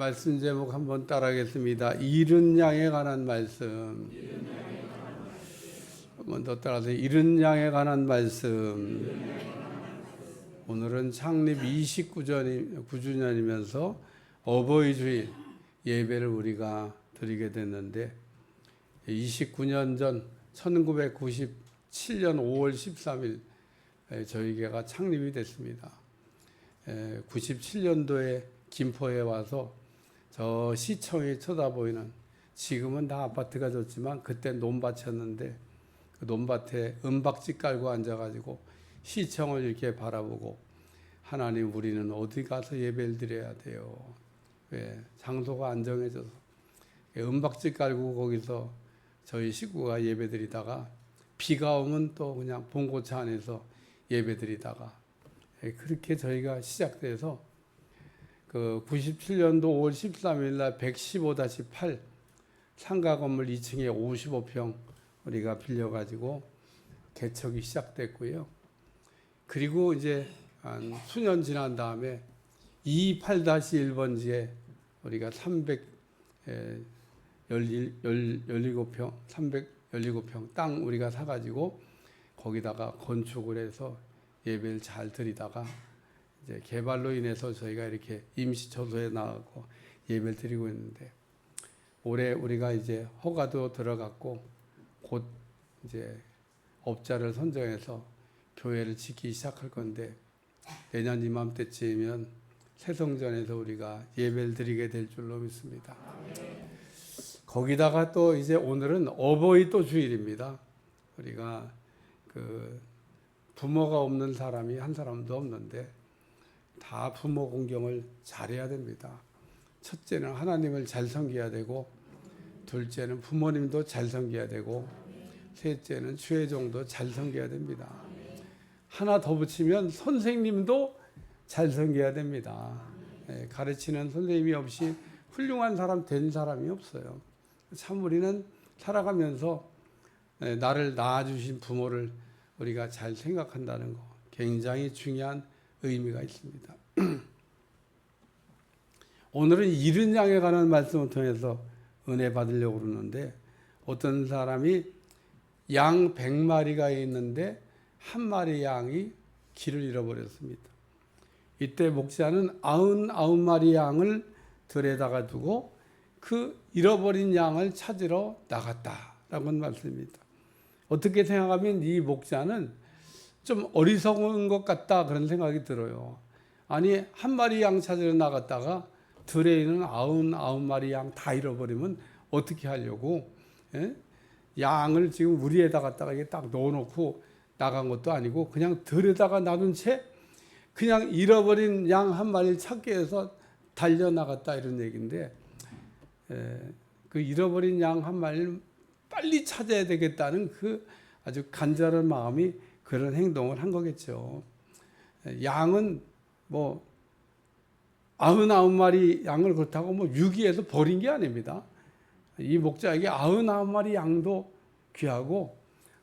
말씀 제목 한번 따라하겠습니다. 잃은 양에 관한 말씀. 한번 더 따라서 잃은 양에 관한 말씀. 오늘은 창립 29주년이면서 어버이 주일 예배를 우리가 드리게 됐는데 29년 전 1997년 5월 13일 저희 교회가 창립이 됐습니다. 97년도에 김포에 와서 저 시청이 쳐다보이는, 지금은 다 아파트가 졌지만 그때 논밭이었는데 그 논밭에 은박지 깔고 앉아가지고 시청을 이렇게 바라보고, 하나님 우리는 어디 가서 예배를 드려야 돼요. 왜? 장소가 안정해져서 은박지 깔고 거기서 저희 식구가 예배 드리다가 비가 오면 또 그냥 봉고차 안에서 예배 드리다가 그렇게 저희가 시작돼서 그 97년도 5월 13일 날 115-8 상가 건물 2층에 55평 우리가 빌려가지고 개척이 시작됐고요. 그리고 이제 한 수년 지난 다음에 28-1번지에 우리가 317평 땅 우리가 사가지고 거기다가 건축을 해서 예배를 잘 드리다가 이제 개발로 인해서 저희가 이렇게 임시초소에 나가고 예배를 드리고 있는데, 올해 우리가 이제 허가도 들어갔고 곧 이제 업자를 선정해서 교회를 짓기 시작할 건데, 내년 이맘때쯤이면 새성전에서 우리가 예배를 드리게 될 줄로 믿습니다. 거기다가 또 이제 오늘은 어버이 또 주일입니다. 우리가 그 부모가 없는 사람이 한 사람도 없는데 다 부모 공경을 잘해야 됩니다. 첫째는 하나님을 잘 섬겨야 되고, 둘째는 부모님도 잘 섬겨야 되고, 셋째는 주의 종도 잘 섬겨야 됩니다. 하나 더 붙이면 선생님도 잘 섬겨야 됩니다. 가르치는 선생님이 없이 훌륭한 사람 된 사람이 없어요. 참 우리는 살아가면서 나를 낳아주신 부모를 우리가 잘 생각한다는 거 굉장히 중요한 의미가 있습니다. 오늘은 잃은 양에 관한 말씀을 통해서 은혜 받으려고 그러는데, 어떤 사람이 양 100마리가 있는데 한 마리 양이 길을 잃어버렸습니다. 이때 목자는 99마리 양을 들에다가 두고 그 잃어버린 양을 찾으러 나갔다라는 말씀입니다. 어떻게 생각하면 이 목자는 좀 어리석은 것 같다 그런 생각이 들어요. 아니, 한 마리 양 찾으러 나갔다가 들에 있는 99마리 양 다 잃어버리면 어떻게 하려고? 예? 양을 지금 우리에다 갖다가 이게 딱 넣어놓고 나간 것도 아니고 그냥 들에다가 놔둔 채 그냥 잃어버린 양 한 마리를 찾기 위해서 달려나갔다 이런 얘기인데, 그 잃어버린 양 한 마리를 빨리 찾아야 되겠다는 그 아주 간절한 마음이 그런 행동을 한 거겠죠. 양은 뭐 99마리 양을 그렇다고 뭐 유기해서 버린 게 아닙니다. 이 목자에게 99마리 양도 귀하고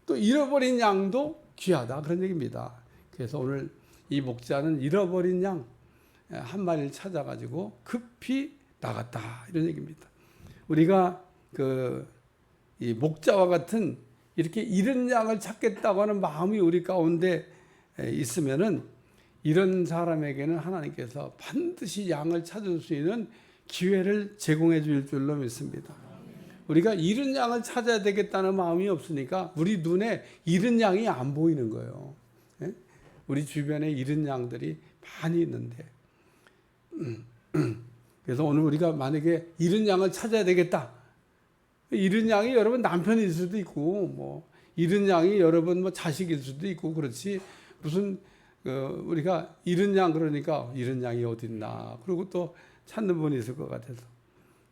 또 잃어버린 양도 귀하다 그런 얘기입니다. 그래서 오늘 이 목자는 잃어버린 양 한 마리를 찾아가지고 급히 나갔다 이런 얘기입니다. 우리가 이 목자와 같은 이렇게 잃은 양을 찾겠다고 하는 마음이 우리 가운데 있으면은 이런 사람에게는 하나님께서 반드시 양을 찾을 수 있는 기회를 제공해 줄 줄로 믿습니다. 우리가 잃은 양을 찾아야 되겠다는 마음이 없으니까 우리 눈에 잃은 양이 안 보이는 거예요. 우리 주변에 잃은 양들이 많이 있는데, 그래서 오늘 우리가 만약에 잃은 양을 찾아야 되겠다. 잃은 양이 여러분 남편일 수도 있고, 뭐 잃은 양이 여러분 뭐 자식일 수도 있고, 그렇지 무슨 우리가 잃은 양 그러니까 잃은 양이 어딨나 그리고 또 찾는 분이 있을 것 같아서,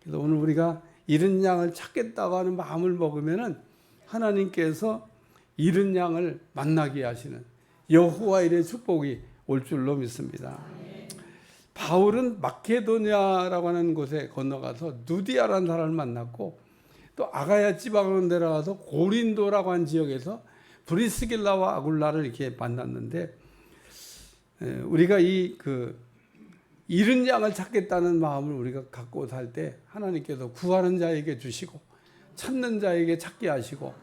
그래서 오늘 우리가 잃은 양을 찾겠다고 하는 마음을 먹으면은 하나님께서 잃은 양을 만나게 하시는 여호와 일의 축복이 올 줄로 믿습니다. 바울은 마케도니아라고 하는 곳에 건너가서 누디아라는 사람을 만났고, 또 아가야 지방으로 내려가서 고린도라고 하는 지역에서 브리스길라와 아굴라를 이렇게 만났는데, 우리가 잃은 양을 찾겠다는 마음을 우리가 갖고 살 때 하나님께서 구하는 자에게 주시고 찾는 자에게 찾게 하시고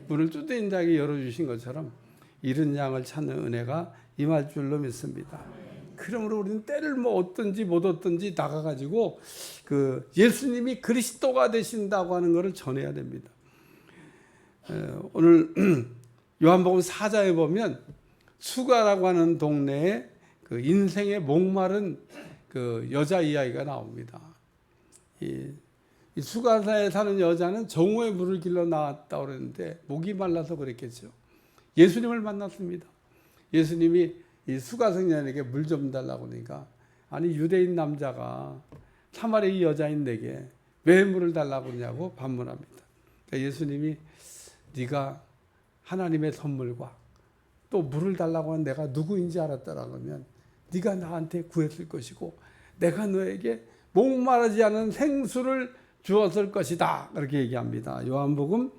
문을 두드린 자에게 열어주신 것처럼 잃은 양을 찾는 은혜가 임할 줄로 믿습니다. 그러므로 우리는 때를 뭐 얻든지 못 얻든지 나가가지고 그 예수님이 그리스도가 되신다고 하는 것을 전해야 됩니다. 오늘 요한복음 4장에 보면 수가라고 하는 동네에 그 인생에 목마른 그 여자 이야기가 나옵니다. 이 수가사에 사는 여자는 정오에 물을 길러 나왔다고 그랬는데 목이 말라서 그랬겠죠. 예수님을 만났습니다. 예수님이 이 수가성년에게 물 좀 달라고 하니까 아니 유대인 남자가 사마리 여자인 내게 왜 물을 달라고 하냐고 반문합니다. 그러니까 예수님이 네가 하나님의 선물과 또 물을 달라고 한 내가 누구인지 알았다라 그러면 네가 나한테 구했을 것이고 내가 너에게 목마르지 않은 생수를 주었을 것이다. 그렇게 얘기합니다. 요한복음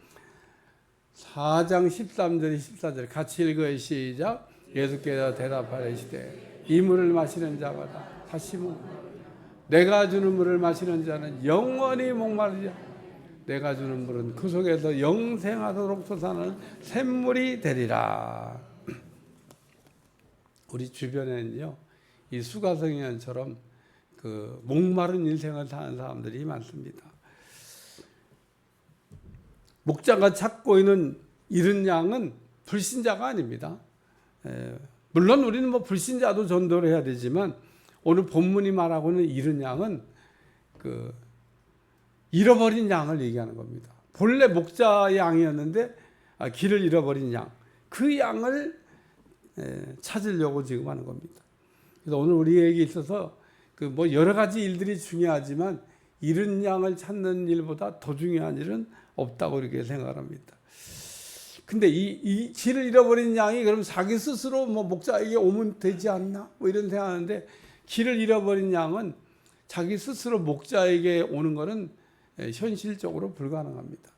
4장 13절 14절 같이 읽어요. 시작. 예수께서 대답하시되 이 물을 마시는 자가 다시 내가 주는 물을 마시는 자는 영원히 목마르지 않고 내가 주는 물은 그 속에서 영생하도록 솟아나는 샘물이 되리라. 우리 주변에는요, 이 수가성년처럼 그 목마른 인생을 사는 사람들이 많습니다. 목자가 찾고 있는 잃은 양은 불신자가 아닙니다. 물론 우리는 뭐 불신자도 전도를 해야 되지만 오늘 본문이 말하고 있는 잃은 양은 그 잃어버린 양을 얘기하는 겁니다. 본래 목자의 양이었는데 길을 잃어버린 양, 그 양을 찾으려고 지금 하는 겁니다. 그래서 오늘 우리에게 있어서 그 뭐 여러 가지 일들이 중요하지만 잃은 양을 찾는 일보다 더 중요한 일은 없다고 이렇게 생각합니다. 근데 이 길을 잃어버린 양이 그럼 자기 스스로 뭐 목자에게 오면 되지 않나? 뭐 이런 생각하는데 길을 잃어버린 양은 자기 스스로 목자에게 오는 것은 현실적으로 불가능합니다.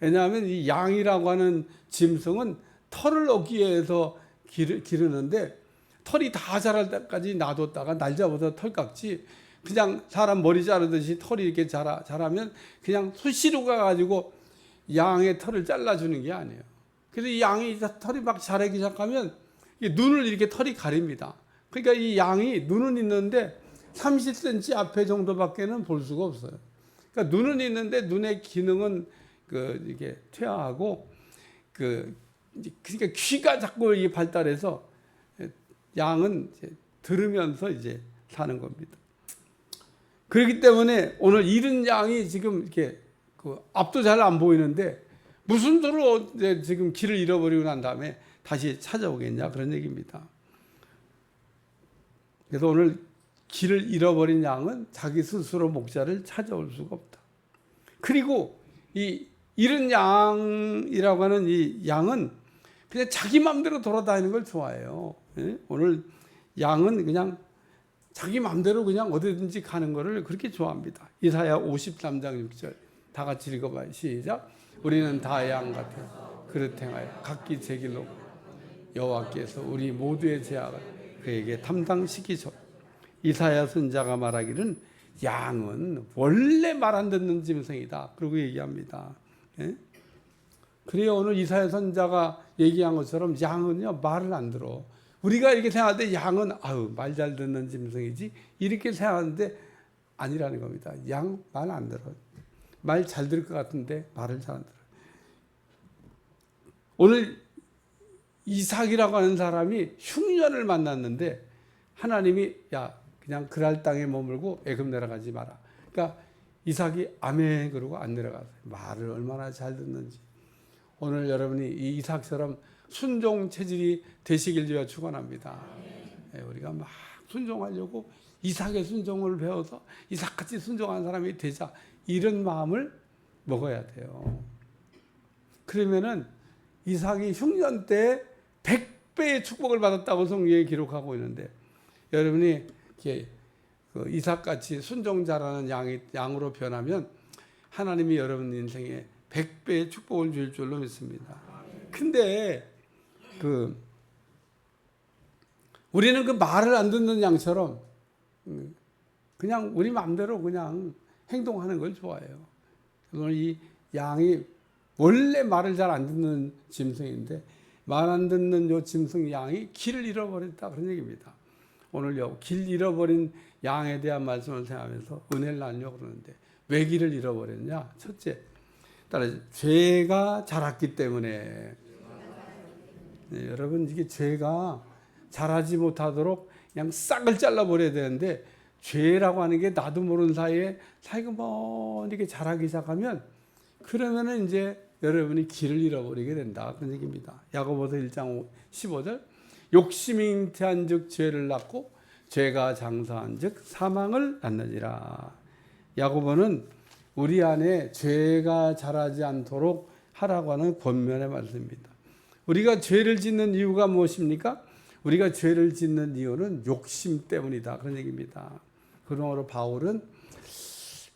왜냐하면 이 양이라고 하는 짐승은 털을 얻기 위해서 기르는데 털이 다 자랄 때까지 놔뒀다가 날 잡아서 털 깎지 그냥 사람 머리 자르듯이 털이 이렇게 자라면 그냥 수시로 가가지고 양의 털을 잘라주는 게 아니에요. 그래서 이 양이 털이 막 자라기 시작하면 눈을 이렇게 털이 가립니다. 그러니까 이 양이 눈은 있는데 30cm 앞에 정도밖에는 볼 수가 없어요. 그러니까 눈은 있는데 눈의 기능은 이게 퇴화하고 그러니까 귀가 자꾸 이게 발달해서 양은 이제 들으면서 이제 사는 겁니다. 그렇기 때문에 오늘 잃은 양이 지금 이렇게 앞도 잘 안 보이는데 무슨 수로 지금 길을 잃어버리고 난 다음에 다시 찾아오겠냐 그런 얘기입니다. 그래서 오늘 길을 잃어버린 양은 자기 스스로 목자를 찾아올 수가 없다. 그리고 이 잃은 양이라고 하는 이 양은 그냥 자기 마음대로 돌아다니는 걸 좋아해요. 오늘 양은 그냥 자기 마음대로 그냥 어디든지 가는 거를 그렇게 좋아합니다. 이사야 53장 6절 다 같이 읽어봐요. 시작. 우리는 다 양 같아 그릇 행하여 각기 제 길로 여호와께서 우리 모두의 죄악을 그에게 담당시키소. 이사야 선자가 말하기는 양은 원래 말 안 듣는 짐승이다. 그러고 얘기합니다. 그래요. 오늘 이사야 선자가 얘기한 것처럼 양은요 말을 안 들어. 우리가 이렇게 생각할 때 양은 말 잘 듣는 짐승이지 이렇게 생각하는데 아니라는 겁니다. 양 말 안 들어. 말 잘 들을 것 같은데 말을 잘 안 들어. 오늘 이삭이라고 하는 사람이 흉년을 만났는데 하나님이 그냥 그랄 땅에 머물고 애굽 내려가지 마라. 그러니까 이삭이 아멘 그러고 안 내려가서 말을 얼마나 잘 듣는지. 오늘 여러분이 이 이삭처럼 순종 체질이 되시길 위해 축원합니다. 우리가 막 순종하려고 이삭의 순종을 배워서 이삭같이 순종한 사람이 되자 이런 마음을 먹어야 돼요. 그러면은 이삭이 흉년 때 100배의 축복을 받았다고 성경에 기록하고 있는데 여러분이 이삭같이 순종자라는 양으로 변하면 하나님이 여러분 인생에 100배의 축복을 줄 줄로 믿습니다. 근데 우리는 그 말을 안 듣는 양처럼 그냥 우리 마음대로 그냥 행동하는 걸 좋아해요. 그래서 이 양이 원래 말을 잘 안 듣는 짐승인데 말 안 듣는 요 짐승 양이 길을 잃어버렸다 그런 얘기입니다. 오늘요 길 잃어버린 양에 대한 말씀을 생각하면서 은혜를 나누려고 그러는데 왜 길을 잃어버렸냐? 첫째, 따라서 죄가 자랐기 때문에. 네, 여러분 이게 죄가 자라지 못하도록 그냥 싹을 잘라버려야 되는데 죄라고 하는 게 나도 모르는 사이에 사이가 이렇게 자라기 시작하면 그러면은 이제 여러분이 길을 잃어버리게 된다 그런 얘기입니다. 야고보서 1장 15절 욕심이 잉태한 즉 죄를 낳고 죄가 장사한 즉 사망을 낳느니라. 야고보는 우리 안에 죄가 자라지 않도록 하라고 하는 권면의 말씀입니다. 우리가 죄를 짓는 이유가 무엇입니까? 우리가 죄를 짓는 이유는 욕심 때문이다 그런 얘기입니다. 그러므로 바울은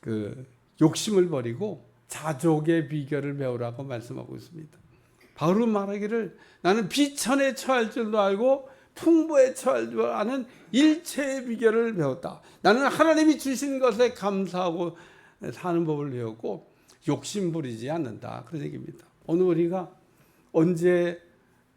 그 욕심을 버리고 자족의 비결을 배우라고 말씀하고 있습니다. 바울은 말하기를 나는 비천에 처할 줄도 알고 풍부에 처할 줄 아는 일체의 비결을 배웠다. 나는 하나님이 주신 것에 감사하고 사는 법을 배웠고 욕심 부리지 않는다 그런 얘기입니다. 오늘 우리가 언제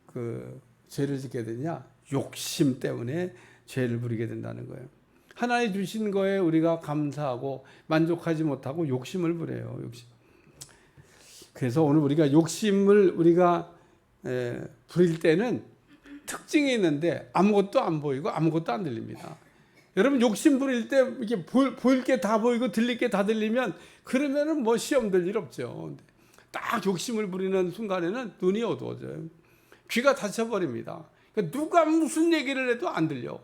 그 죄를 짓게 되냐? 욕심 때문에 죄를 부리게 된다는 거예요. 하나님 주신 거에 우리가 감사하고 만족하지 못하고 욕심을 부려요. 욕심. 그래서 오늘 우리가 욕심을 우리가 부릴 때는 특징이 있는데 아무것도 안 보이고 아무것도 안 들립니다. 여러분 욕심 부릴 때 이렇게 보일 게 다 보이고 들릴 게 다 들리면 그러면은 뭐 시험 들 일 없죠. 딱 욕심을 부리는 순간에는 눈이 어두워져요. 귀가 닫혀버립니다. 그러니까 누가 무슨 얘기를 해도 안 들려.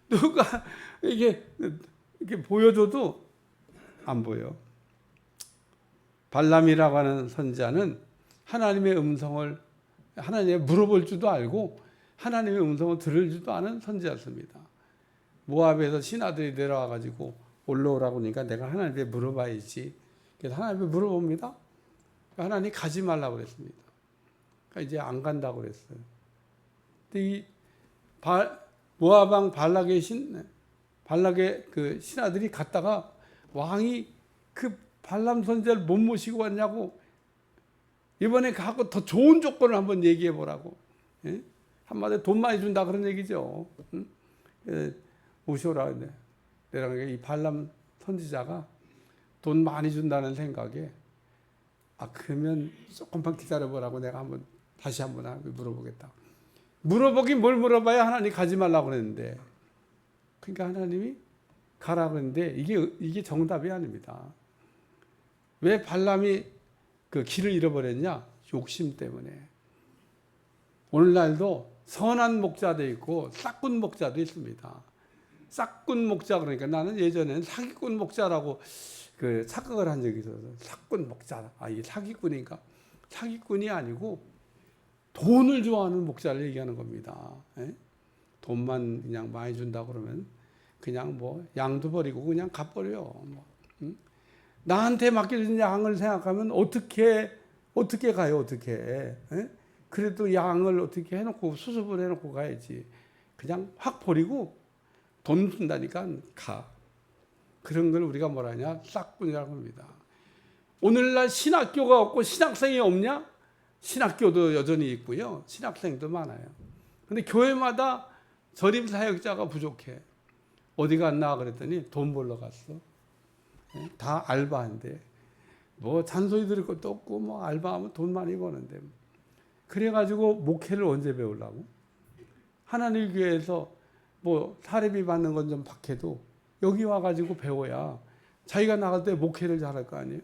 누가 이게 보여줘도 안 보여. 발람이라고 하는 선지자는 하나님의 음성을 하나님에 물어볼 줄도 알고 하나님의 음성을 들을 줄도 아는 선지자였습니다. 모압에서 신하들이 내려와 가지고 올라오라고 하니까 내가 하나님께 물어봐야지. 그래서 하나님께 물어봅니다. 하나님 가지 말라고 그랬습니다. 그러니까 이제 안 간다고 그랬어요. 근데 이 모압 왕 발락의 그 신하들이 갔다가 왕이 그 발람 선지자를 못 모시고 왔냐고 이번에 가고 더 좋은 조건을 한번 얘기해 보라고. 예? 한마디로 돈 많이 준다 그런 얘기죠. 응? 모셔라. 내가 이 발람 선지자가 돈 많이 준다는 생각에 그러면 조금만 기다려보라고 내가 다시 한번 물어보겠다. 물어보긴 뭘 물어봐야 하나님 가지 말라고 그랬는데 그러니까 하나님이 가라고 했는데 이게 정답이 아닙니다. 왜 발람이 그 길을 잃어버렸냐? 욕심 때문에. 오늘날도 선한 목자도 있고 싹군 목자도 있습니다. 싹군 목자 그러니까 나는 예전에는 사기꾼 목자라고 그 착각을 한 적이 있어서 싹군 목자. 이게 사기꾼인가? 사기꾼이 아니고 돈을 좋아하는 목자를 얘기하는 겁니다. 예? 돈만 그냥 많이 준다 그러면 그냥 뭐 양도 버리고 그냥 갚버려. 뭐. 나한테 맡겨진 양을 생각하면 어떻게 가요? 어떻게? 예? 그래도 양을 어떻게 해놓고 수습을 해놓고 가야지. 그냥 확 버리고 돈 준다니까 가. 그런 걸 우리가 뭐라 하냐? 싹군이라고 합니다. 오늘날 신학교가 없고 신학생이 없냐? 신학교도 여전히 있고요. 신학생도 많아요. 근데 교회마다 전임 사역자가 부족해. 어디 갔나 그랬더니 돈 벌러 갔어. 다 알바인데 뭐 잔소리 들을 것도 없고 뭐 알바하면 돈 많이 버는데 그래가지고 목회를 언제 배우려고? 하나님 교회에서 뭐 사례비 받는 건 좀 박해도 여기 와가지고 배워야 자기가 나갈 때 목회를 잘할 거 아니에요.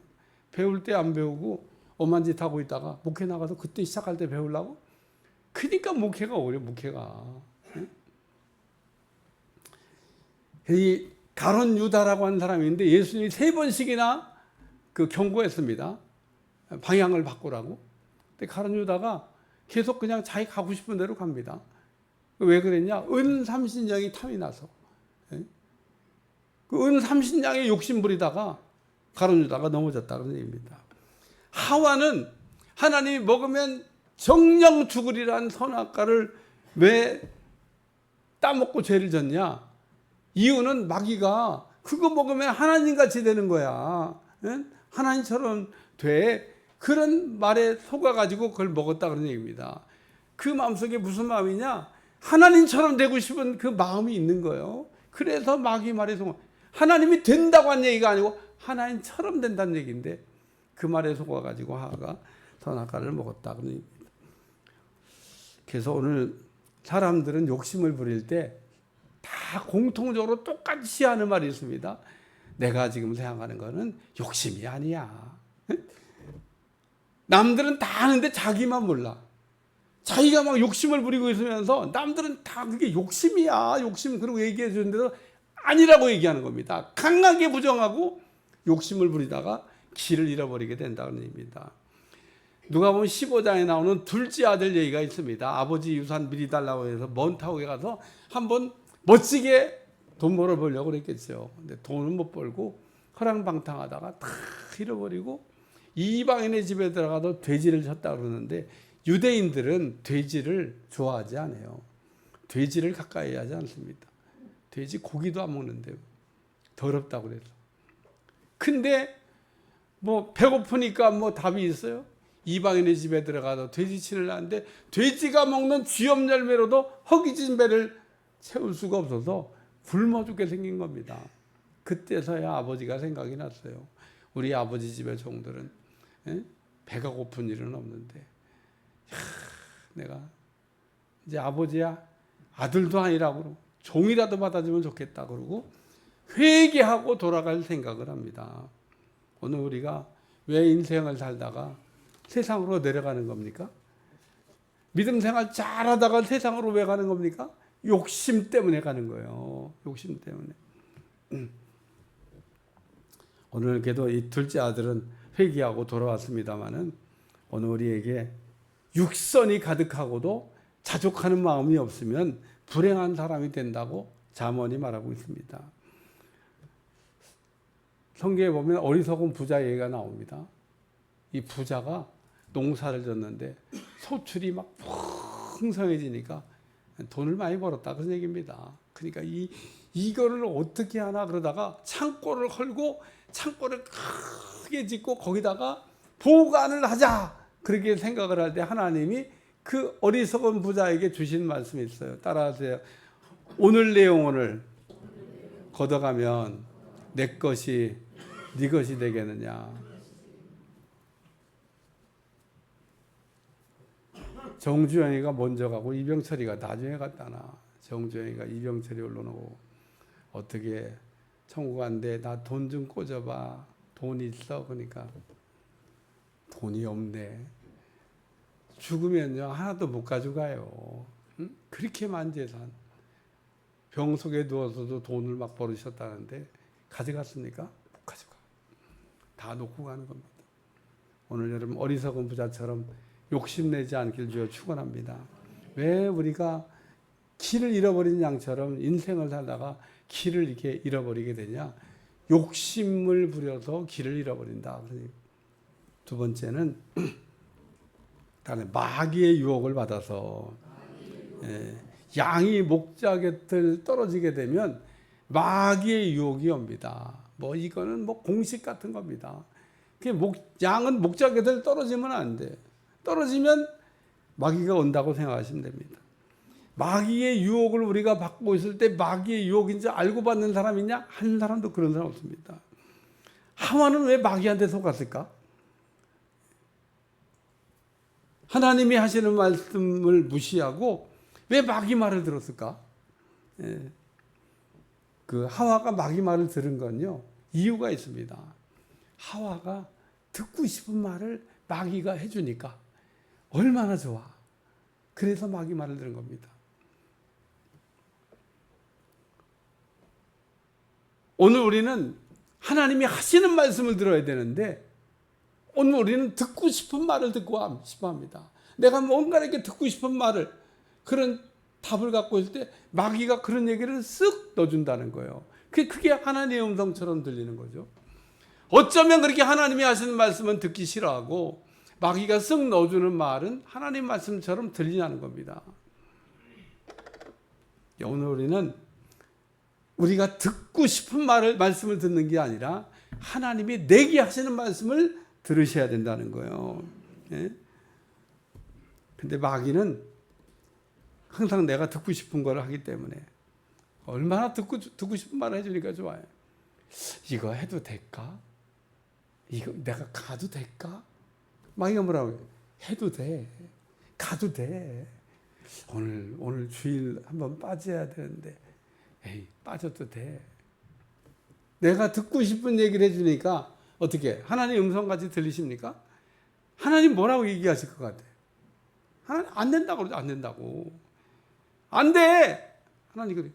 배울 때 안 배우고 엄한 짓 하고 있다가 목회 나가서 그때 시작할 때 배우려고? 그러니까 목회가 어려워. 목회가. 이 가론 유다라고 하는 사람이 있는데 예수님이 3번씩이나 그 경고했습니다. 방향을 바꾸라고. 근데 가론 유다가 계속 그냥 자기 가고 싶은 대로 갑니다. 왜 그랬냐? 은 삼신령이 탐이 나서. 그 은 삼신령에 욕심 부리다가 가론 유다가 넘어졌다 그런 얘기입니다. 하와는 하나님이 먹으면 정령 죽으리라는 선악과를 왜 따먹고 죄를 졌냐? 이유는 마귀가 그거 먹으면 하나님같이 되는 거야. 응? 하나님처럼 돼. 그런 말에 속아가지고 그걸 먹었다 그런 얘기입니다. 그 마음속에 무슨 마음이냐? 하나님처럼 되고 싶은 그 마음이 있는 거예요. 그래서 마귀 말에 속아. 하나님이 된다고 한 얘기가 아니고 하나님처럼 된다는 얘기인데 그 말에 속아가지고 하하가 선악과를 먹었다 그런 얘기입니다. 그래서 오늘 사람들은 욕심을 부릴 때 다 공통적으로 똑같이 하는 말이 있습니다. 내가 지금 생각하는 거는 욕심이 아니야. 남들은 다 아는데 자기만 몰라. 자기가 막 욕심을 부리고 있으면서 남들은 다 그게 욕심이야. 욕심 그러고 얘기해 주는데도 아니라고 얘기하는 겁니다. 강하게 부정하고 욕심을 부리다가 길을 잃어버리게 된다는 얘기입니다. 누가복음 15장에 나오는 둘째 아들 얘기가 있습니다. 아버지 유산 미리 달라고 해서 먼 타국에 가서 한번 멋지게 돈 벌어보려고 그랬겠죠. 근데 돈은 못 벌고 허랑방탕하다가 다 잃어버리고 이방인의 집에 들어가서 돼지를 쳤다 그러는데 유대인들은 돼지를 좋아하지 않아요. 돼지를 가까이 하지 않습니다. 돼지 고기도 안 먹는데요. 더럽다고 그래서. 근데 뭐 배고프니까 뭐 답이 있어요? 이방인의 집에 들어가서 돼지치를 하는데 돼지가 먹는 쥐염 열매로도 허기진 배를 채울 수가 없어서 굶어 죽게 생긴 겁니다. 그때서야 아버지가 생각이 났어요. 우리 아버지 집의 종들은 배가 고픈 일은 없는데 내가 이제 아버지야 아들도 아니라고 종이라도 받아주면 좋겠다 그러고 회개하고 돌아갈 생각을 합니다. 오늘 우리가 왜 인생을 살다가 세상으로 내려가는 겁니까? 믿음 생활 잘하다가 세상으로 왜 가는 겁니까? 욕심 때문에 가는 거예요. 욕심 때문에. 오늘 그래도 이 둘째 아들은 회개하고 돌아왔습니다마는 오늘 우리에게 육선이 가득하고도 자족하는 마음이 없으면 불행한 사람이 된다고 잠언이 말하고 있습니다. 성경에 보면 어리석은 부자 얘기가 나옵니다. 이 부자가 농사를 졌는데 소출이 막 풍성해지니까 돈을 많이 벌었다 그런 얘기입니다. 그러니까 이거를 어떻게 하나 그러다가 창고를 헐고 창고를 크게 짓고 거기다가 보관을 하자 그렇게 생각을 할 때 하나님이 그 어리석은 부자에게 주신 말씀이 있어요. 따라하세요. 오늘 내 영혼을 걷어가면 내 것이 네 것이 되겠느냐. 정주영이가 먼저 가고 이병철이가 나중에 갔다나. 정주영이가 이병철이 올라오고 어떻게 천국 간대 나 돈 좀 꽂아봐. 돈 있어? 그러니까 돈이 없네. 죽으면요 하나도 못 가져가요. 응? 그렇게만 재산. 병 속에 누워서도 돈을 막 벌으셨다는데 가져갔습니까? 못 가져가. 다 놓고 가는 겁니다. 오늘 여러분 어리석은 부자처럼 욕심내지 않길 주여 축원합니다. 왜 우리가 길을 잃어버린 양처럼 인생을 살다가 길을 이렇게 잃어버리게 되냐? 욕심을 부려서 길을 잃어버린다. 두 번째는 마귀의 유혹을 받아서 양이 목자 곁을 떨어지게 되면 마귀의 유혹이 옵니다. 뭐 이거는 뭐 공식 같은 겁니다. 양은 목자 곁을 떨어지면 안 돼. 떨어지면 마귀가 온다고 생각하시면 됩니다. 마귀의 유혹을 우리가 받고 있을 때 마귀의 유혹인지 알고 받는 사람이 있냐? 한 사람도 그런 사람 없습니다. 하와는 왜 마귀한테 속았을까? 하나님이 하시는 말씀을 무시하고 왜 마귀 말을 들었을까? 그 하와가 마귀 말을 들은 건요 이유가 있습니다. 하와가 듣고 싶은 말을 마귀가 해주니까 얼마나 좋아. 그래서 마귀 말을 들은 겁니다. 오늘 우리는 하나님이 하시는 말씀을 들어야 되는데 오늘 우리는 듣고 싶은 말을 듣고 싶어 합니다. 내가 뭔가 이렇게 듣고 싶은 말을 그런 답을 갖고 있을 때 마귀가 그런 얘기를 쓱 넣어준다는 거예요. 그게 하나님의 음성처럼 들리는 거죠. 어쩌면 그렇게 하나님이 하시는 말씀은 듣기 싫어하고 마귀가 쓱 넣어주는 말은 하나님 말씀처럼 들리냐는 겁니다. 오늘 우리는 우리가 듣고 싶은 말씀을 듣는 게 아니라 하나님이 내게 하시는 말씀을 들으셔야 된다는 거예요. 예? 근데 마귀는 항상 내가 듣고 싶은 걸 하기 때문에 얼마나 듣고 싶은 말을 해주니까 좋아요. 이거 해도 될까? 이거 내가 가도 될까? 마귀가 뭐라고 해요? 해도 돼. 가도 돼. 오늘 주일 한번 빠져야 되는데 에이 빠져도 돼. 내가 듣고 싶은 얘기를 해주니까 어떻게 하나님 음성같이 들리십니까? 하나님 뭐라고 얘기하실 것 같아? 하나님 안 된다고 그러죠. 안 된다고. 안 돼. 하나님 그래.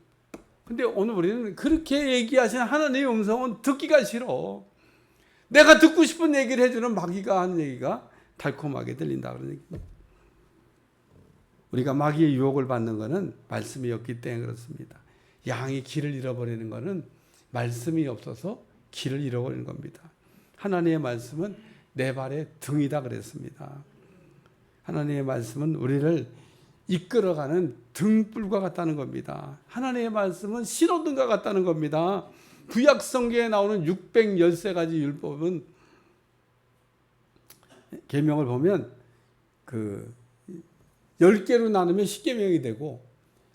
근데 오늘 우리는 그렇게 얘기하시는 하나님의 음성은 듣기가 싫어. 내가 듣고 싶은 얘기를 해주는 마귀가 하는 얘기가 달콤하게 들린다 그런 얘기입니다. 우리가 마귀의 유혹을 받는 것은 말씀이 없기 때문에 그렇습니다. 양이 길을 잃어버리는 것은 말씀이 없어서 길을 잃어버리는 겁니다. 하나님의 말씀은 내 발의 등이다 그랬습니다. 하나님의 말씀은 우리를 이끌어가는 등불과 같다는 겁니다. 하나님의 말씀은 신호등과 같다는 겁니다. 구약 성경에 나오는 613가지 율법은 계명을 보면 10개로 나누면 10계명이 되고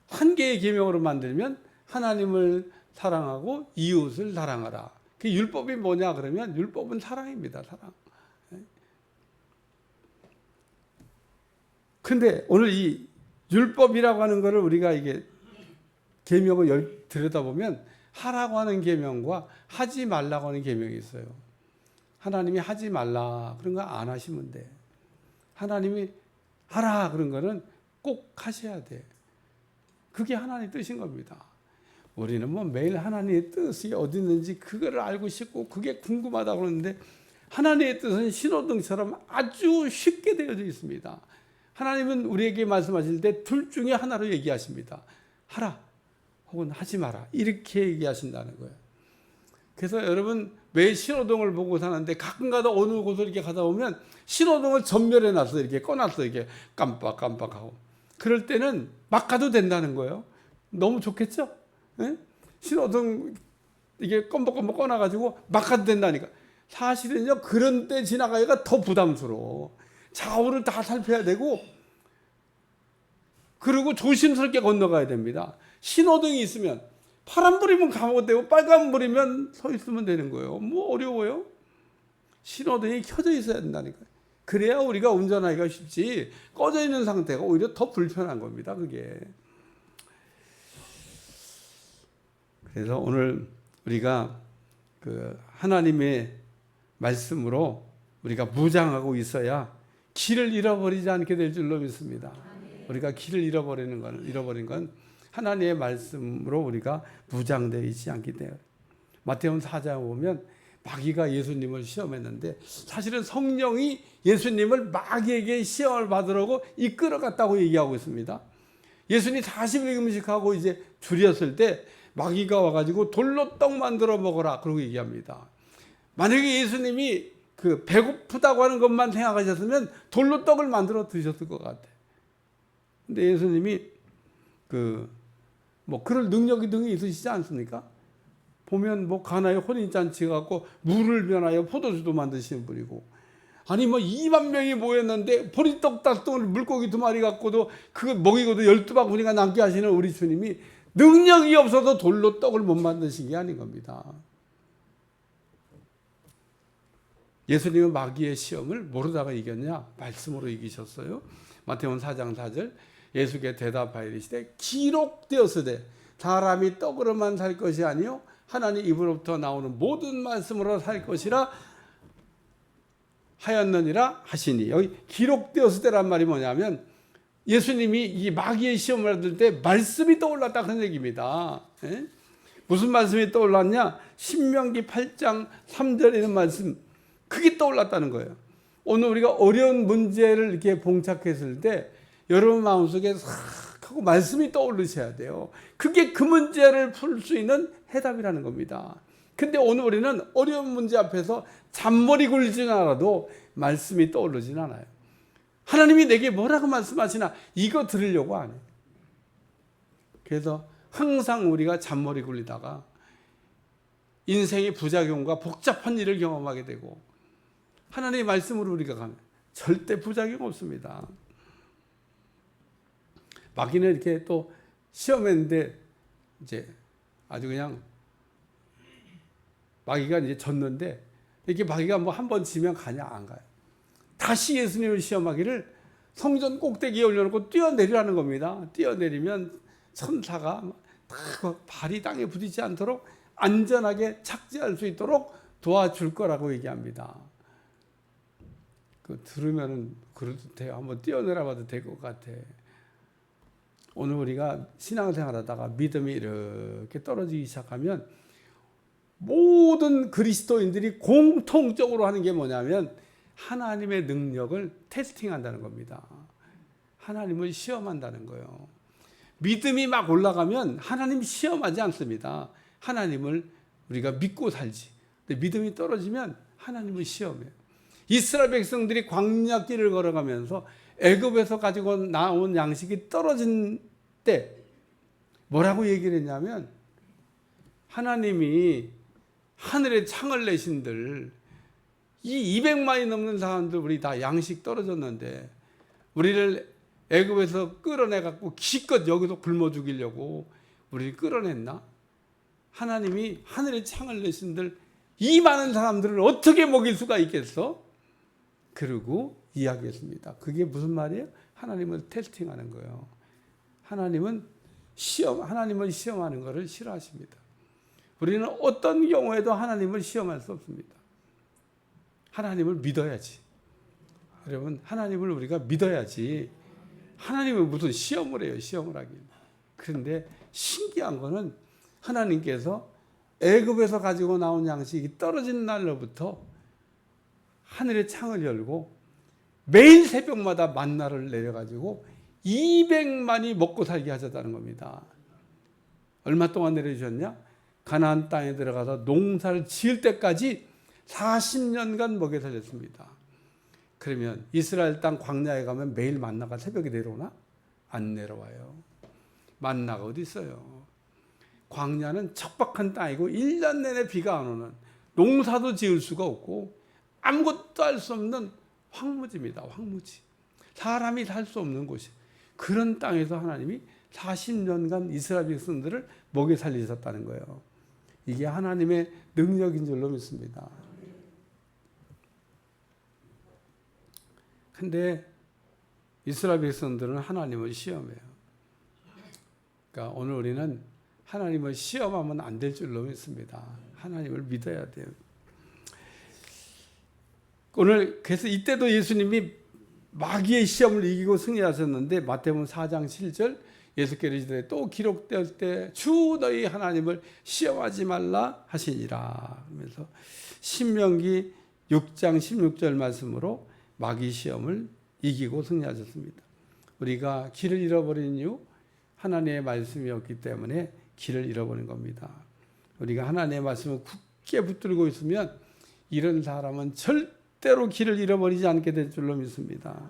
1개의 계명으로 만들면 하나님을 사랑하고 이웃을 사랑하라. 그 율법이 뭐냐 그러면 율법은 사랑입니다. 사랑. 근데 오늘 이 율법이라고 하는 것을 우리가 이게 계명을 들여다보면 하라고 하는 계명과 하지 말라고 하는 계명이 있어요. 하나님이 하지 말라 그런 거 안 하시면 돼. 하나님이 하라 그런 거는 꼭 하셔야 돼. 그게 하나님의 뜻인 겁니다. 우리는 뭐 매일 하나님의 뜻이 어디 있는지 그거를 알고 싶고 그게 궁금하다고 그러는데 하나님의 뜻은 신호등처럼 아주 쉽게 되어져 있습니다. 하나님은 우리에게 말씀하실 때 둘 중에 하나로 얘기하십니다. 하라 혹은 하지 마라 이렇게 얘기하신다는 거예요. 그래서 여러분 매일 신호등을 보고 사는데 가끔가다 어느 곳을 이렇게 가다 보면 신호등을 전멸해 놨어 이렇게 꺼놨어 이렇게 깜빡깜빡하고 그럴 때는 막 가도 된다는 거예요. 너무 좋겠죠? 네? 신호등 이게 껌벅껌벅 꺼놔가지고 막 가도 된다니까. 사실은요 그런 때 지나가기가 더 부담스러워. 좌우를 다 살펴야 되고 그리고 조심스럽게 건너가야 됩니다. 신호등이 있으면 파란불이면 가면 되고 빨간불이면 서 있으면 되는 거예요. 뭐 어려워요? 신호등이 켜져 있어야 된다니까요. 그래야 우리가 운전하기가 쉽지 꺼져 있는 상태가 오히려 더 불편한 겁니다. 그게. 그래서 오늘 우리가 하나님의 말씀으로 우리가 무장하고 있어야 길을 잃어버리지 않게 될 줄로 믿습니다. 우리가 길을 잃어버린 건 하나님의 말씀으로 우리가 무장되어 있지 않기 때문에. 마태복음 4장 보면 마귀가 예수님을 시험했는데 사실은 성령이 예수님을 마귀에게 시험을 받으라고 이끌어갔다고 얘기하고 있습니다. 예수님이 40일 금식하고 이제 줄였을 때 마귀가 와가지고 돌로 떡 만들어 먹어라 그러고 얘기합니다. 만약에 예수님이 배고프다고 하는 것만 생각하셨으면 돌로 떡을 만들어 드셨을 것 같아요. 근데 예수님이 그럴 능력이 등이 있으시지 않습니까? 보면 가나에 혼인잔치 갖고 물을 변하여 포도주도 만드시는 분이고, 아니 2만 명이 모였는데 보리떡 5덩을 물고기 2마리 갖고도 그거 먹이고도 12바구니가 남게 하시는 우리 주님이 능력이 없어서 돌로 떡을 못 만드신 게 아닌 겁니다. 예수님은 마귀의 시험을 모르다가 이겼냐? 말씀으로 이기셨어요. 마태복음 4장 4절 예수께 대답하여 이르시되 기록되었으되 사람이 떡으로만 살 것이 아니요 하나님 입으로부터 나오는 모든 말씀으로 살 것이라 하였느니라 하시니, 여기 기록되었으되란 말이 뭐냐면 예수님이 이 마귀의 시험을 받을 때 말씀이 떠올랐다 그런 얘기입니다. 예? 무슨 말씀이 떠올랐냐? 신명기 8장 3절에 있는 말씀, 그게 떠올랐다는 거예요. 오늘 우리가 어려운 문제를 이렇게 봉착했을 때 여러분 마음속에 싹 하고 말씀이 떠오르셔야 돼요. 그게 그 문제를 풀 수 있는 해답이라는 겁니다. 근데 오늘 우리는 어려운 문제 앞에서 잔머리 굴지는 않아도 말씀이 떠오르진 않아요. 하나님이 내게 뭐라고 말씀하시나 이거 들으려고 안 해요. 그래서 항상 우리가 잔머리 굴리다가 인생의 부작용과 복잡한 일을 경험하게 되고, 하나님의 말씀으로 우리가 가면 절대 부작용 없습니다. 마귀는 이렇게 또 시험했는데 이제 아주 그냥 마귀가 이제 졌는데, 이렇게 마귀가 뭐 한 번 지면 가냐? 안 가요. 다시 예수님을 시험하기를 성전 꼭대기에 올려놓고 뛰어내리라는 겁니다. 뛰어내리면 천사가 다 발이 땅에 부딪히지 않도록 안전하게 착지할 수 있도록 도와줄 거라고 얘기합니다. 그 들으면은 그래도 돼요. 한번 뛰어내려 봐도 될 것 같아. 오늘 우리가 신앙생활하다가 믿음이 이렇게 떨어지기 시작하면 모든 그리스도인들이 공통적으로 하는 게 뭐냐면 하나님의 능력을 테스팅한다는 겁니다. 하나님을 시험한다는 거예요. 믿음이 막 올라가면 하나님 시험하지 않습니다. 하나님을 우리가 믿고 살지. 근데 믿음이 떨어지면 하나님을 시험해요. 이스라엘 백성들이 광야길을 걸어가면서 애굽에서 가지고 나온 양식이 떨어진 때 뭐라고 얘기를 했냐면, 하나님이 하늘에 창을 내신들, 이 200만이 넘는 사람들 우리 다 양식 떨어졌는데 우리를 애굽에서 끌어내갖고 기껏 여기서 굶어 죽이려고 우리를 끌어냈나? 하나님이 하늘에 창을 내신들 이 많은 사람들을 어떻게 먹일 수가 있겠어? 그러고 이야기했습니다. 그게 무슨 말이에요? 하나님을 테스팅하는 거예요. 하나님을 시험하는 것을 싫어하십니다. 우리는 어떤 경우에도 하나님을 시험할 수 없습니다. 하나님을 믿어야지. 여러분, 하나님을 우리가 믿어야지. 하나님은 무슨 시험을 해요, 시험을 하긴. 그런데 신기한 거는 하나님께서 애굽에서 가지고 나온 양식이 떨어진 날로부터 하늘의 창을 열고 매일 새벽마다 만나를 내려가지고 200만이 먹고 살게 하셨다는 겁니다. 얼마 동안 내려주셨냐? 가나안 땅에 들어가서 농사를 지을 때까지 40년간 먹여 살렸습니다. 그러면 이스라엘 땅 광야에 가면 매일 만나가 새벽에 내려오나? 안 내려와요. 만나가 어디 있어요? 광야는 척박한 땅이고 1년 내내 비가 안 오는, 농사도 지을 수가 없고 아무것도 할 수 없는 황무지입니다. 황무지. 사람이 살 수 없는 곳이. 그런 땅에서 하나님이 40년간 이스라엘 백성들을 먹여 살리셨다는 거예요. 이게 하나님의 능력인 줄로 믿습니다. 근데 이스라엘 백성들은 하나님을 시험해요. 그러니까 오늘 우리는 하나님을 시험하면 안 될 줄로 믿습니다. 하나님을 믿어야 돼요. 오늘 그래서 이때도 예수님이 마귀의 시험을 이기고 승리하셨는데, 마태복음 4장 7절 예수께서 이르시되 또 기록될 때 주 너희 하나님을 시험하지 말라 하시니라 하면서 신명기 6장 16절 말씀으로 마귀 시험을 이기고 승리하셨습니다. 우리가 길을 잃어버린 이유, 하나님의 말씀이 없기 때문에 길을 잃어버린 겁니다. 우리가 하나님의 말씀을 굳게 붙들고 있으면 이런 사람은 절대로 길을 잃어버리지 않게 될 줄로 믿습니다.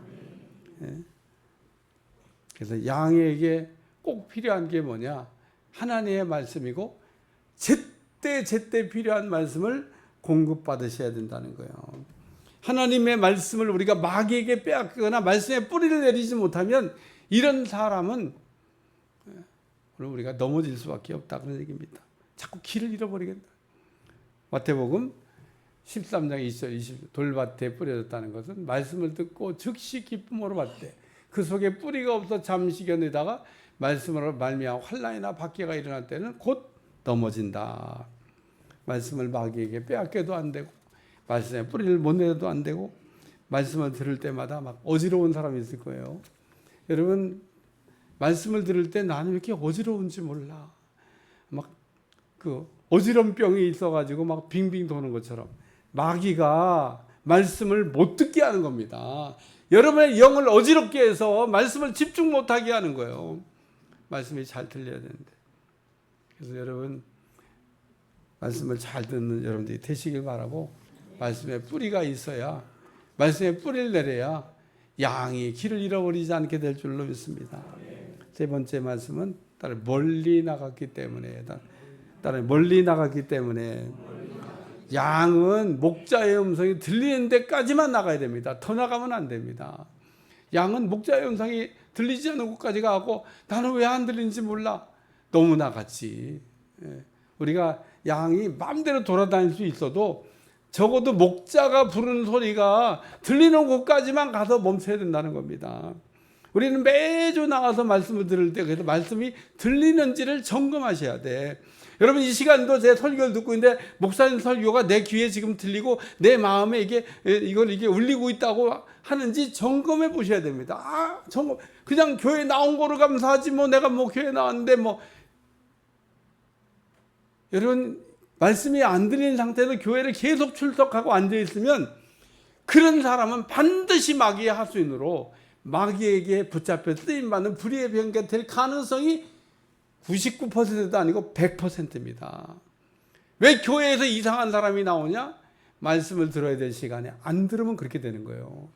그래서 양에게 꼭 필요한 게 뭐냐? 하나님의 말씀이고 제때 필요한 말씀을 공급받으셔야 된다는 거예요. 하나님의 말씀을 우리가 마귀에게 빼앗거나 말씀에 뿌리를 내리지 못하면 이런 사람은 오늘 우리가 넘어질 수밖에 없다, 그런 얘기입니다. 자꾸 길을 잃어버리겠다. 마태복음 13장 20절 20절 돌밭에 뿌려졌다는 것은 말씀을 듣고 즉시 기쁨으로 받되 그 속에 뿌리가 없어 잠시 견디다가 말씀으로 말미암아 환난이나 박해가 일어날 때는 곧 넘어진다. 말씀을 마귀에게 빼앗겨도 안 되고 말씀에 뿌리를 못 내도 안 되고 말씀을 들을 때마다 막 어지러운 사람이 있을 거예요. 여러분, 말씀을 들을 때 나는 왜 이렇게 어지러운지 몰라. 막 그 어지럼병이 있어가지고 막 빙빙 도는 것처럼 마귀가 말씀을 못 듣게 하는 겁니다. 여러분의 영을 어지럽게 해서 말씀을 집중 못하게 하는 거예요. 말씀이 잘 들려야 되는데. 그래서 여러분, 말씀을 잘 듣는 여러분들이 되시길 바라고, 말씀에 뿌리가 있어야, 말씀에 뿌리를 내려야 양이 길을 잃어버리지 않게 될 줄로 믿습니다. 세 번째 말씀은 딸은 멀리 나갔기 때문에. 딸은 멀리 나갔기 때문에. 양은 목자의 음성이 들리는 데까지만 나가야 됩니다. 더 나가면 안 됩니다. 양은 목자의 음성이 들리지 않는 곳까지 가고 나는 왜 안 들리는지 몰라. 너무 나갔지. 우리가 양이 마음대로 돌아다닐 수 있어도 적어도 목자가 부르는 소리가 들리는 곳까지만 가서 멈춰야 된다는 겁니다. 우리는 매주 나가서 말씀을 들을 때 그래서 말씀이 들리는지를 점검하셔야 돼. 여러분 이 시간도 제 설교를 듣고 있는데 목사님 설교가 내 귀에 지금 들리고 내 마음에 이게 울리고 있다고 하는지 점검해 보셔야 됩니다. 점검. 그냥 교회 나온 거로 감사하지 내가 교회 나왔는데 여러분 말씀이 안 들리는 상태에서 교회를 계속 출석하고 앉아 있으면 그런 사람은 반드시 마귀의 하수인으로 마귀에게 붙잡혀 쓰임받는 불의의 병기가 될 가능성이 99%도 아니고 100%입니다. 왜 교회에서 이상한 사람이 나오냐? 말씀을 들어야 될 시간에 안 들으면 그렇게 되는 거예요.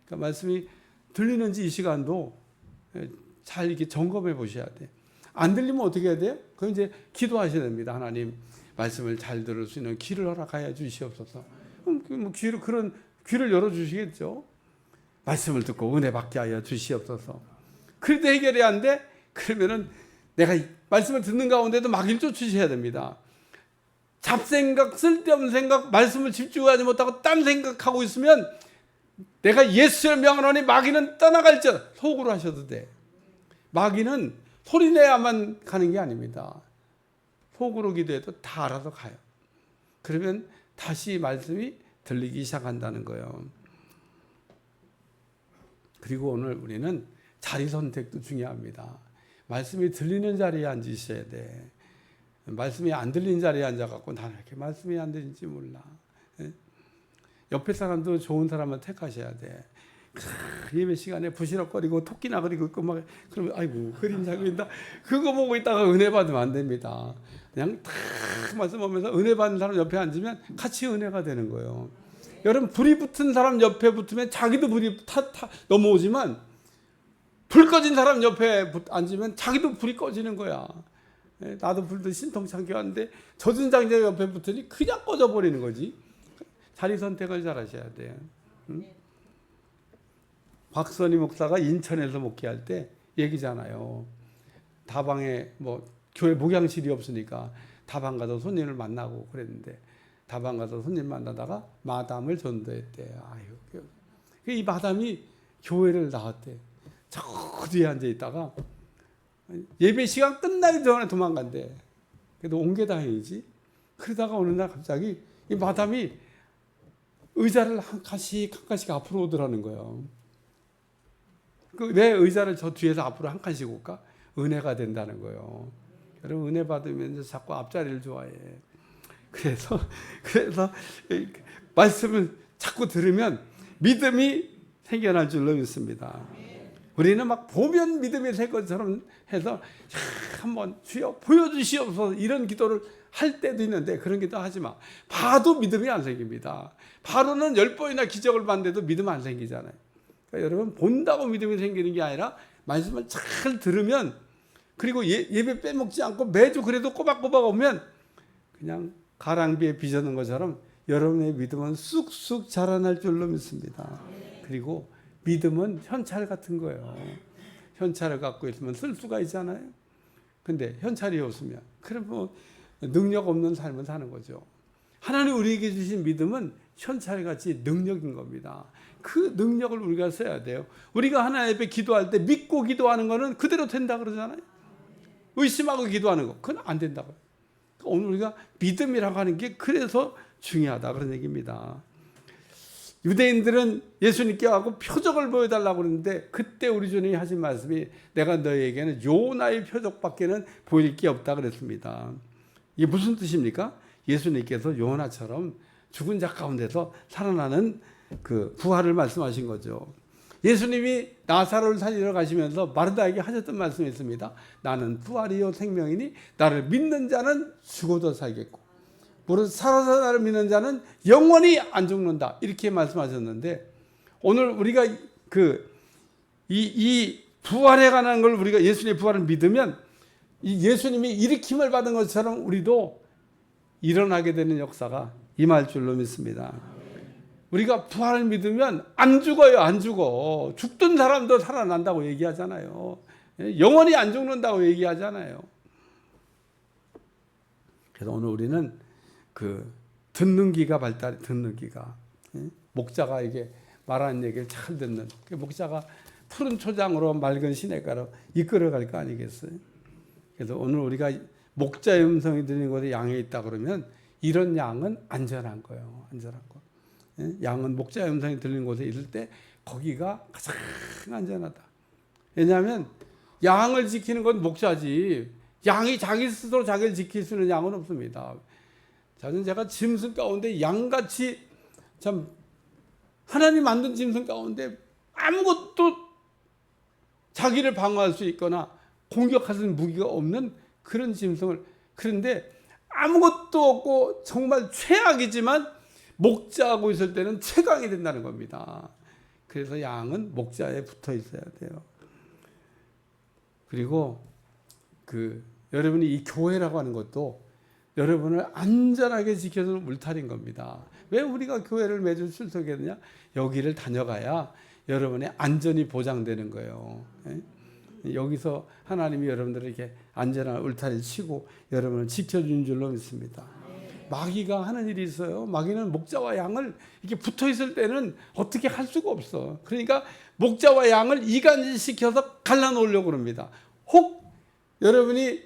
그러니까 말씀이 들리는지 이 시간도 잘 이렇게 점검해 보셔야 돼. 안 들리면 어떻게 해야 돼요? 그럼 이제 기도하셔야 됩니다. 하나님, 말씀을 잘 들을 수 있는 귀를 허락하여 주시옵소서. 그런 귀를 열어 주시겠죠. 말씀을 듣고 은혜 받게 하여 주시옵소서. 그래도 해결이 안 돼? 그러면은 내가 말씀을 듣는 가운데도 마귀를 쫓으셔야 됩니다. 잡생각, 쓸데없는 생각, 말씀을 집중하지 못하고 딴 생각하고 있으면 내가 예수의 명하노니 마귀는 떠나갈지어다. 속으로 하셔도 돼. 마귀는 소리 내야만 가는 게 아닙니다. 속으로 기도해도 다 알아서 가요. 그러면 다시 말씀이 들리기 시작한다는 거예요. 그리고 오늘 우리는 자리 선택도 중요합니다. 말씀이 들리는 자리에 앉으셔야 돼. 말씀이 안 들리는 자리에 앉아갖고 나는 이렇게 말씀이 안 들리는지 몰라. 옆에 사람도 좋은 사람을 택하셔야 돼. 예배 시간에 부시럭거리고 토끼나 그리고 그러면 아이고 그림자 그린다. 그거 보고 있다가 은혜 받으면 안 됩니다. 그냥 탁 말씀하면서 은혜 받는 사람 옆에 앉으면 같이 은혜가 되는 거예요. 여러분 불이 붙은 사람 옆에 붙으면 자기도 불이 넘어오지만 불 꺼진 사람 옆에 앉으면 자기도 불이 꺼지는 거야. 나도 불도 신통찮게 왔는데 젖은 장자 옆에 붙으니 그냥 꺼져버리는 거지. 자리 선택을 잘 하셔야 돼요. 응? 박선희 목사가 인천에서 목회할 때 얘기잖아요. 다방에 교회 목양실이 없으니까 다방 가서 손님을 만나고 그랬는데 다방 가서 손님 만나다가 마담을 전도했대. 이 마담이 교회를 나왔대. 저 뒤에 앉아 있다가 예배 시간 끝나기 전에 도망간대. 그래도 온 게 다행이지. 그러다가 어느 날 갑자기 이 마담이 의자를 한 칸씩 앞으로 오더라는 거예요. 왜 의자를 저 뒤에서 앞으로 한 칸씩 올까? 은혜가 된다는 거예요. 여러분 은혜 받으면 자꾸 앞자리를 좋아해. 그래서 말씀을 자꾸 들으면 믿음이 생겨날 줄로 믿습니다. 우리는 보면 믿음이 생 것처럼 해서 한번 주여 보여주시옵소서 이런 기도를 할 때도 있는데 그런 기도 하지 마. 봐도 믿음이 안 생깁니다. 바로는 10번이나 기적을 봤는데도 믿음 안 생기잖아요. 그러니까 여러분 본다고 믿음이 생기는 게 아니라 말씀을 잘 들으면 그리고 예배 빼먹지 않고 매주 그래도 꼬박꼬박 오면 그냥 가랑비에 빚어놓은 것처럼 여러분의 믿음은 쑥쑥 자라날 줄로 믿습니다. 그리고 믿음은 현찰 같은 거예요. 현찰을 갖고 있으면 쓸 수가 있잖아요. 근데 현찰이 없으면 그럼 능력 없는 삶을 사는 거죠. 하나님 우리에게 주신 믿음은 현찰같이 능력인 겁니다. 그 능력을 우리가 써야 돼요. 우리가 하나님 앞에 기도할 때 믿고 기도하는 거는 그대로 된다 그러잖아요. 의심하고 기도하는 거 그건 안 된다고요. 오늘 우리가 믿음이라고 하는 게 그래서 중요하다 그런 얘기입니다. 유대인들은 예수님께 하고 표적을 보여달라고 그러는데 그때 우리 주님이 하신 말씀이 내가 너희에게는 요나의 표적밖에는 보일 게 없다 그랬습니다. 이게 무슨 뜻입니까? 예수님께서 요나처럼 죽은 자 가운데서 살아나는 그 부활을 말씀하신 거죠. 예수님이 나사로를 살리러 가시면서 마르다에게 하셨던 말씀이 있습니다. 나는 부활이요 생명이니 나를 믿는 자는 죽어도 살겠고 무릇 살아서 나를 믿는 자는 영원히 안 죽는다 이렇게 말씀하셨는데 오늘 우리가 이 부활에 관한 걸 우리가 예수님의 부활을 믿으면 이 예수님이 일으킴을 받은 것처럼 우리도 일어나게 되는 역사가 임할 줄로 믿습니다. 우리가 부활을 믿으면 안 죽어요. 안 죽어. 죽던 사람도 살아난다고 얘기하잖아요. 영원히 안 죽는다고 얘기하잖아요. 그래서 오늘 우리는 그 듣는 귀가 듣는 귀가, 목자가 이게 말하는 얘기를 잘 듣는, 목자가 푸른 초장으로 맑은 시냇가로 이끌어갈 거 아니겠어요? 그래서 오늘 우리가 목자의 음성이 들리는 곳에 양이 있다 그러면 이런 양은 안전한 거예요. 안전한 거. 양은 목자의 음성이 들리는 곳에 있을 때 거기가 가장 안전하다. 왜냐하면 양을 지키는 건 목자지, 양이 자기 스스로 자기를 지킬 수 있는 양은 없습니다. 저는 제가 짐승 가운데 양같이 참 하나님 만든 짐승 가운데 아무것도 자기를 방어할 수 있거나 공격할 수 있는 무기가 없는 그런 짐승을, 그런데 아무것도 없고 정말 최악이지만 목자하고 있을 때는 최강이 된다는 겁니다. 그래서 양은 목자에 붙어 있어야 돼요. 그리고 여러분이 이 교회라고 하는 것도 여러분을 안전하게 지켜주는 울타리인 겁니다. 왜 우리가 교회를 매주 출석해야 되냐? 여기를 다녀가야 여러분의 안전이 보장되는 거예요. 여기서 하나님이 여러분들을 이렇게 안전한 울타리를 치고 여러분을 지켜주는 줄로 믿습니다. 마귀가 하는 일이 있어요. 마귀는 목자와 양을 이렇게 붙어 있을 때는 어떻게 할 수가 없어. 그러니까 목자와 양을 이간질시켜서 갈라놓으려고 합니다. 혹 여러분이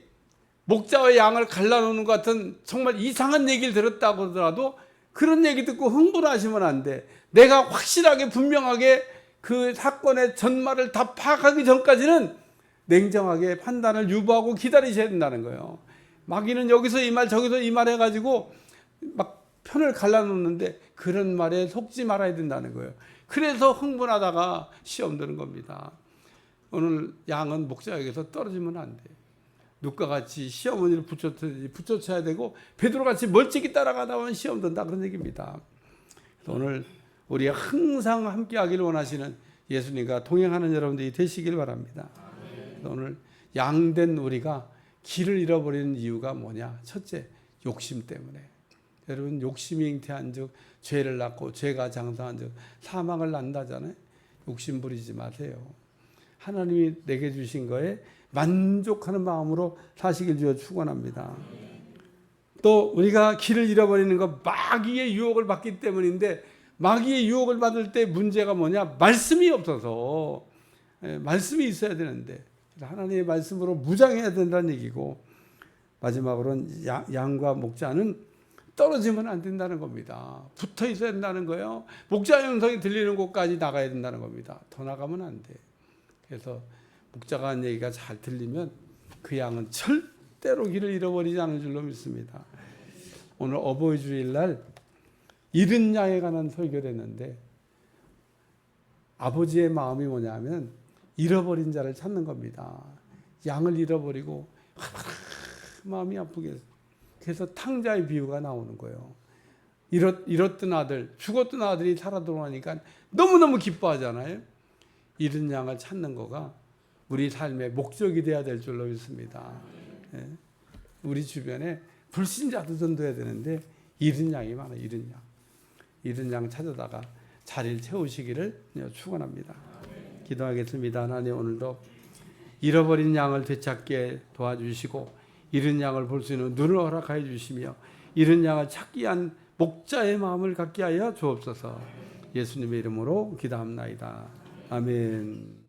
목자와 양을 갈라놓는 것 같은 정말 이상한 얘기를 들었다고 하더라도 그런 얘기 듣고 흥분하시면 안 돼. 내가 확실하게 분명하게 그 사건의 전말을 다 파악하기 전까지는 냉정하게 판단을 유보하고 기다리셔야 된다는 거예요. 마귀는 여기서 이 말 저기서 이 말 해가지고 막 편을 갈라놓는데 그런 말에 속지 말아야 된다는 거예요. 그래서 흥분하다가 시험 드는 겁니다. 오늘 양은 목자에게서 떨어지면 안 돼. 누가 같이 시어머니를 붙여쳐야 되고 베드로같이 멀찍이 따라가다 보면 시험 든다, 그런 얘기입니다. 오늘 우리가 항상 함께하기를 원하시는 예수님과 동행하는 여러분들이 되시길 바랍니다. 오늘 양된 우리가 길을 잃어버리는 이유가 뭐냐? 첫째, 욕심 때문에. 여러분, 욕심이 잉태한 즉 죄를 낳고 죄가 장사한 즉 사망을 낳는다잖아요. 욕심 부리지 마세요. 하나님이 내게 주신 거에 만족하는 마음으로 사시길 주여 축원합니다. 또 우리가 길을 잃어버리는 거 마귀의 유혹을 받기 때문인데, 마귀의 유혹을 받을 때 문제가 뭐냐? 말씀이 없어서. 말씀이 있어야 되는데 하나님의 말씀으로 무장해야 된다는 얘기고, 마지막으로는 양과 목자는 떨어지면 안 된다는 겁니다. 붙어 있어야 된다는 거예요. 목자의 음성이 들리는 곳까지 나가야 된다는 겁니다. 더 나가면 안 돼. 그래서 목자가 한 얘기가 잘 들리면 그 양은 절대로 길을 잃어버리지 않을 줄로 믿습니다. 오늘 어버이 주일날 잃은 양에 관한 설교를 했는데, 아버지의 마음이 뭐냐면 잃어버린 자를 찾는 겁니다. 양을 잃어버리고 마음이 아프게, 그래서 탕자의 비유가 나오는 거예요. 잃었던 아들, 죽었던 아들이 살아 돌아오니까 너무너무 기뻐하잖아요. 잃은 양을 찾는 거가 우리 삶의 목적이 돼야 될 줄로 믿습니다. 우리 주변에 불신자도 전도해야 되는데 잃은 양이 많아요. 잃은 양 찾아다가 자리를 채우시기를 축원합니다. 기도하겠습니다. 하나님, 오늘도 잃어버린 양을 되찾게 도와주시고 잃은 양을 볼 수 있는 눈을 허락하여 주시며 잃은 양을 찾기 위한 목자의 마음을 갖게 하여 주옵소서. 예수님의 이름으로 기도합나이다. 아멘.